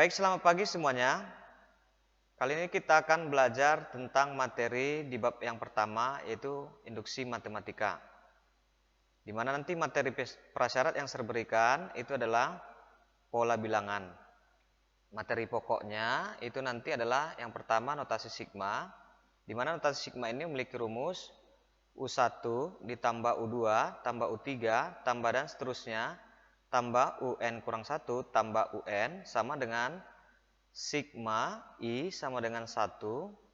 Baik, selamat pagi semuanya. Kali ini kita akan belajar tentang materi di bab yang pertama, yaitu induksi matematika. Di mana nanti materi prasyarat yang saya berikan itu adalah pola bilangan. Materi pokoknya itu nanti adalah yang pertama notasi sigma, di mana notasi sigma ini memiliki rumus U1 ditambah U2 tambah U3 tambah dan seterusnya tambah UN kurang 1 tambah UN sama dengan sigma I sama dengan 1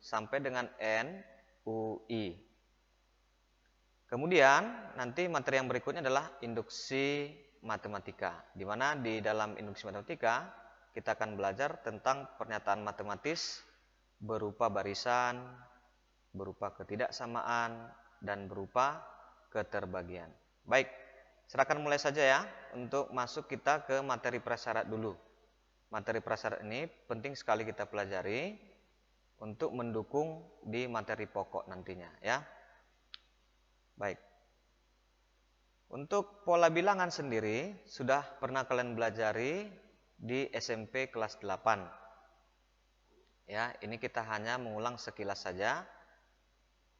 sampai dengan N UI. Kemudian nanti materi yang berikutnya adalah induksi matematika, di mana di dalam induksi matematika kita akan belajar tentang pernyataan matematis berupa barisan, berupa ketidaksamaan, dan berupa keterbagian. Baik, silakan mulai saja ya untuk masuk kita ke materi prasyarat dulu. Materi prasyarat ini penting sekali kita pelajari untuk mendukung di materi pokok nantinya ya. Baik. Untuk pola bilangan sendiri sudah pernah kalian pelajari di SMP kelas 8. Ya, ini kita hanya mengulang sekilas saja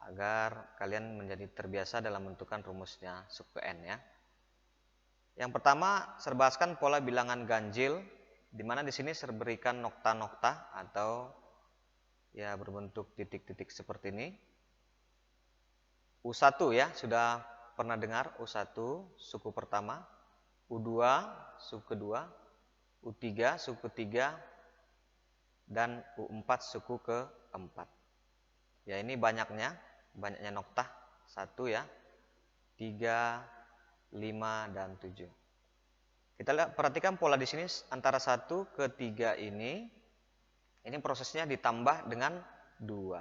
agar kalian menjadi terbiasa dalam menentukan rumusnya sub ke N ya. Yang pertama, saya bahaskan pola bilangan ganjil, di mana di sini saya berikan nokta-nokta atau ya berbentuk titik-titik seperti ini. U1 ya, sudah pernah dengar U1 suku pertama, U2 suku kedua, U3 suku ketiga, dan U4 suku keempat. Ya, ini banyaknya nokta 1 ya, 3, 5, dan 7. Kita lihat, perhatikan pola di sini antara 1 ke 3 ini prosesnya ditambah dengan 2.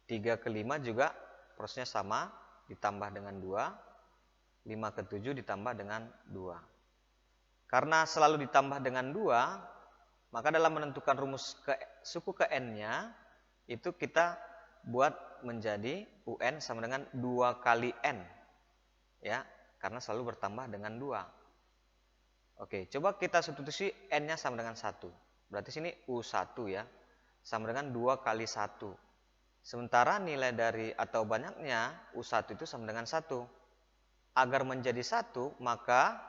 3 ke 5 juga prosesnya sama, ditambah dengan 2. 5 ke 7 ditambah dengan 2. Karena selalu ditambah dengan 2, maka dalam menentukan rumus suku ke N-nya itu kita buat menjadi UN sama dengan 2 kali N ya, karena selalu bertambah dengan 2. Oke, coba kita substitusi N-nya sama dengan 1. Berarti sini U1 ya, sama dengan 2 kali 1. Sementara nilai dari atau banyaknya U1 itu sama dengan 1. Agar menjadi 1, maka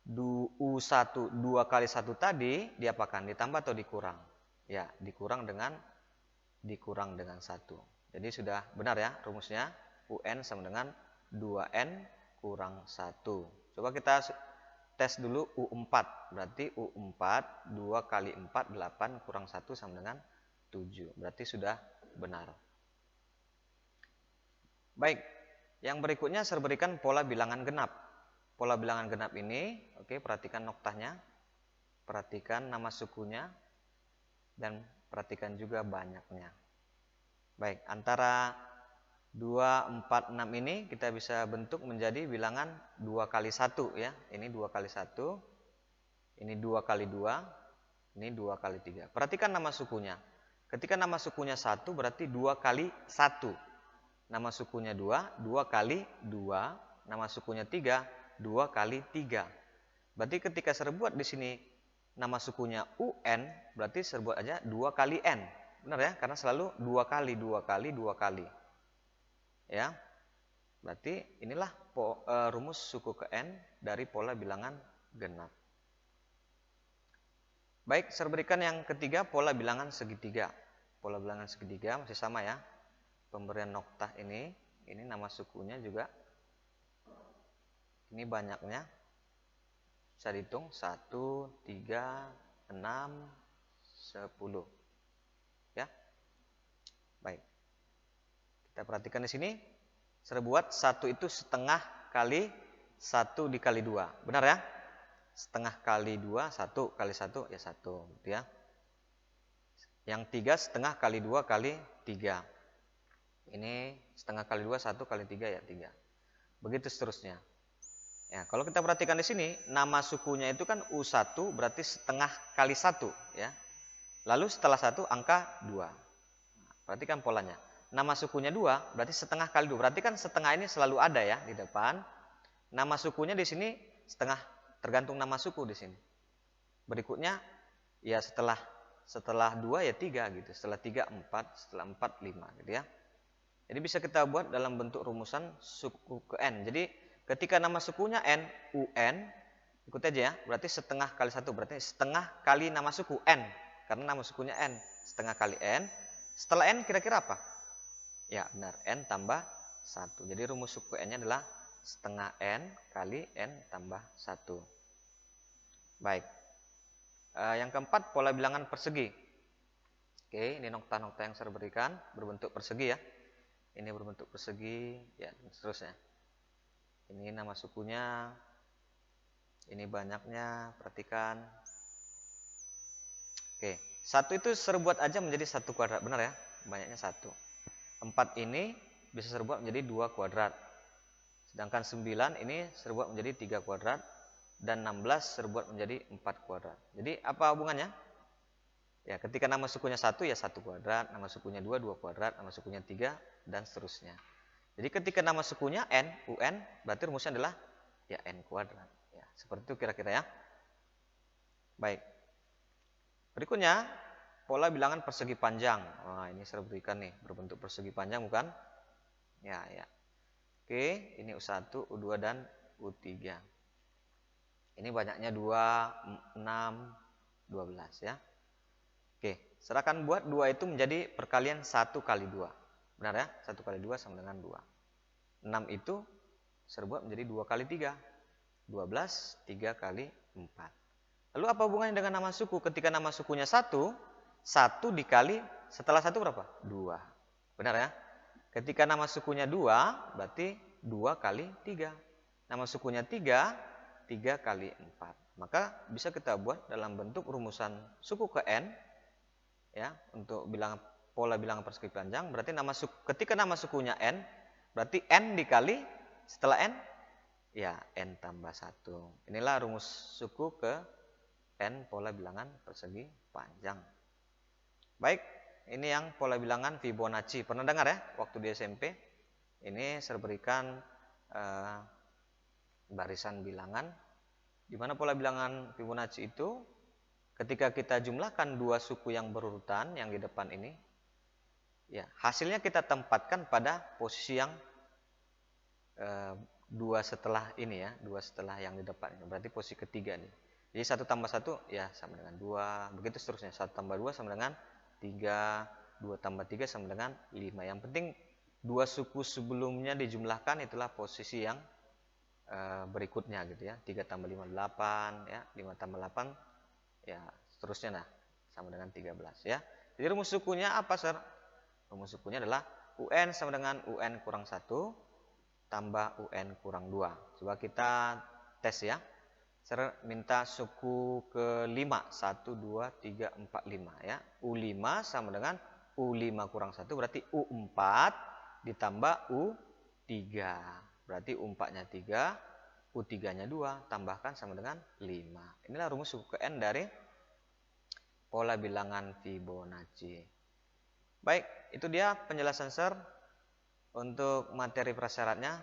U1 2 kali 1 tadi diapakan? Ditambah atau dikurang? Ya, dikurang dengan 1. Jadi sudah benar ya rumusnya, UN sama dengan 2N kurang 1. Coba kita tes dulu U4. Berarti U4 2 kali 4 8 kurang 1 sama dengan 7. Berarti sudah benar. Baik, yang berikutnya saya berikan pola bilangan genap. Pola bilangan genap ini, oke, perhatikan noktanya, perhatikan nama sukunya, dan perhatikan juga banyaknya. Baik, antara 2, 4, 6 ini kita bisa bentuk menjadi bilangan 2 kali 1 ya. Ini 2 kali 1, ini 2 kali 2, ini 2 kali 3. Perhatikan nama sukunya. Ketika nama sukunya 1 berarti 2 kali 1. Nama sukunya 2, 2 kali 2. Nama sukunya 3, 2 kali 3. Berarti ketika saya buat di sini nama sukunya UN, berarti saya buat aja 2 kali N. Benar ya? Karena selalu 2 kali, 2 kali, 2 kali. Ya. Berarti inilah rumus suku ke N dari pola bilangan genap. Baik, saya berikan yang ketiga, pola bilangan segitiga. Pola bilangan segitiga masih sama ya. Pemberian nokta ini nama sukunya juga. Ini banyaknya. Bisa dihitung 1, 3, 6, 10. Ya. Baik. Kita perhatikan di sini. Saya buat 1 itu setengah kali 1 dikali 2. Benar ya? Setengah kali 2, 1 kali 1 ya 1 gitu ya. Yang 3 setengah kali 2 kali 3. Ini setengah kali 2, 1 kali 3 ya 3. Begitu seterusnya. Ya, kalau kita perhatikan di sini, nama sukunya itu kan U1 berarti setengah kali 1 ya. Lalu setelah 1 angka 2. Nah, perhatikan polanya. Nama sukunya 2 berarti setengah kali 2. Berarti kan setengah ini selalu ada ya di depan. Nama sukunya di sini setengah, tergantung nama suku di sini. Berikutnya Ya setelah 2 ya 3 gitu. Setelah 3 4, setelah 4 5 gitu ya. Jadi bisa kita buat dalam bentuk rumusan suku ke n. Jadi ketika nama sukunya n, un, ikut aja ya. Berarti setengah kali 1, berarti setengah kali nama suku n. Karena nama sukunya n, setengah kali n. Setelah n kira-kira apa? Ya benar, n tambah 1. Jadi rumus suku n-nya adalah setengah n kali n tambah 1. Baik. Yang keempat, pola bilangan persegi. Oke, ini nokta-nokta yang saya berikan berbentuk persegi ya. Ini berbentuk persegi, ya dan seterusnya. Ini nama sukunya, ini banyaknya, perhatikan. Oke, 1 itu serbuat aja menjadi 1 kuadrat, benar ya? Banyaknya 1. 4 ini bisa serbuat menjadi 2 kuadrat. Sedangkan 9 ini serbuat menjadi 3 kuadrat. Dan 16 serbuat menjadi 4 kuadrat. Jadi apa hubungannya? Ya, ketika nama sukunya 1 ya 1 kuadrat, nama sukunya 2 2 kuadrat, nama sukunya 3 dan seterusnya. Jadi ketika nama sukunya n, un, berarti rumusnya adalah ya n kuadrat. Ya, seperti itu kira-kira ya. Baik. Berikutnya pola bilangan persegi panjang. Wah, ini saya berikan nih berbentuk persegi panjang bukan? Ya, ya. Oke, ini U1, U2 dan U3. Ini banyaknya 2, 6, 12 ya. Oke, serahkan buat 2 itu menjadi perkalian 1 kali 2. Benar ya? 1 kali 2 sama dengan 2. 6 itu serbuat menjadi 2 kali 3. 12, 3 kali 4. Lalu apa hubungannya dengan nama suku? Ketika nama sukunya 1, 1 dikali setelah 1 berapa? 2. Benar ya? Ketika nama sukunya 2, berarti 2 kali 3. Nama sukunya 3, 3 kali 4. Maka bisa kita buat dalam bentuk rumusan suku ke n ya, untuk pola bilangan persegi panjang. Berarti ketika nama sukunya n, berarti n dikali setelah n ya n tambah 1. Inilah rumus suku ke n pola bilangan persegi panjang. Baik, ini yang pola bilangan Fibonacci. Pernah dengar ya waktu di SMP? Ini saya berikan barisan bilangan, di mana pola bilangan Fibonacci itu ketika kita jumlahkan 2 suku yang berurutan yang di depan ini, ya hasilnya kita tempatkan pada posisi yang 2 setelah ini ya, 2 setelah yang di depan ini, berarti posisi ketiga nih. Jadi 1 tambah 1 ya sama dengan 2, begitu seterusnya. 1 tambah 2 sama dengan 3, 2 tambah 3 sama dengan 5. Yang penting 2 suku sebelumnya dijumlahkan, itulah posisi yang berikutnya gitu ya. 3 tambah 5 8 ya, 5 tambah 8 ya seterusnya nah sama dengan 13 ya. Jadi rumus sukunya apa, Sir? Rumus sukunya adalah UN sama dengan UN kurang 1 tambah UN kurang 2. Coba kita tes ya. Sir minta suku ke 5, 1 2 3 4 5 ya. U5 sama dengan U5 kurang 1 berarti U4 ditambah U3. Berarti U4-nya 3, U3-nya 2, tambahkan sama dengan 5. Inilah rumus suku ke n dari pola bilangan Fibonacci. Baik, itu dia penjelasan Sir untuk materi prasyaratnya.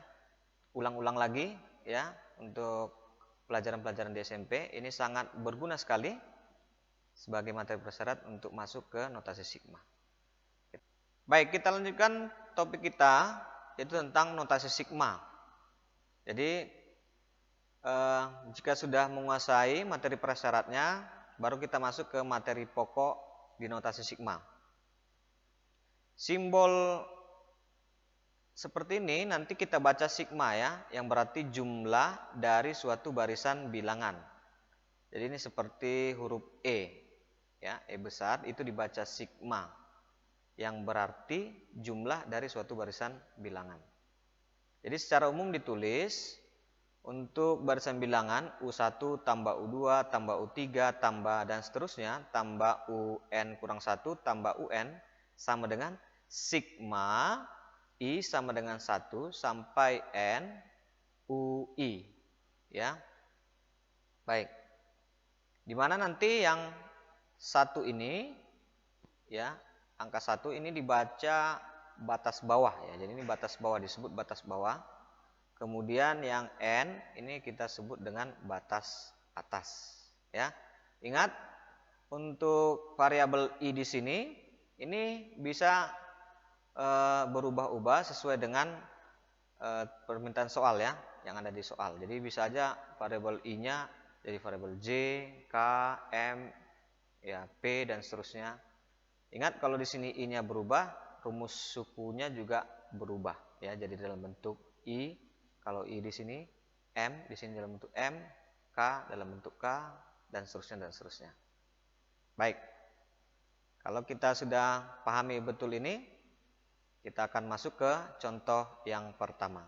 Ulang-ulang lagi ya, untuk pelajaran-pelajaran di SMP. Ini sangat berguna sekali sebagai materi prasyarat untuk masuk ke notasi sigma. Baik, kita lanjutkan topik kita, yaitu tentang notasi sigma. Jadi jika sudah menguasai materi prasyaratnya, baru kita masuk ke materi pokok di notasi sigma. Simbol seperti ini nanti kita baca sigma ya, yang berarti jumlah dari suatu barisan bilangan. Jadi ini seperti huruf E ya, E besar itu dibaca sigma, yang berarti jumlah dari suatu barisan bilangan. Jadi secara umum ditulis untuk barisan bilangan U1 tambah U2 tambah U3 tambah dan seterusnya tambah UN kurang 1 tambah UN sama dengan sigma I sama dengan 1 sampai N UI ya. Baik. Di mana nanti yang 1 ini ya, angka 1 ini dibaca batas bawah ya. Jadi ini batas bawah, disebut batas bawah. Kemudian yang N ini kita sebut dengan batas atas ya. Ingat, untuk variabel i di sini ini bisa berubah-ubah sesuai dengan permintaan soal ya, yang ada di soal. Jadi bisa aja variabel i-nya jadi variabel j, k, m, ya p dan seterusnya. Ingat kalau di sini i-nya berubah, rumus sukunya juga berubah ya, jadi dalam bentuk i. Kalau i di sini, m di sini dalam bentuk m, k dalam bentuk k dan seterusnya dan seterusnya. Baik. Kalau kita sudah pahami betul ini, kita akan masuk ke contoh yang pertama.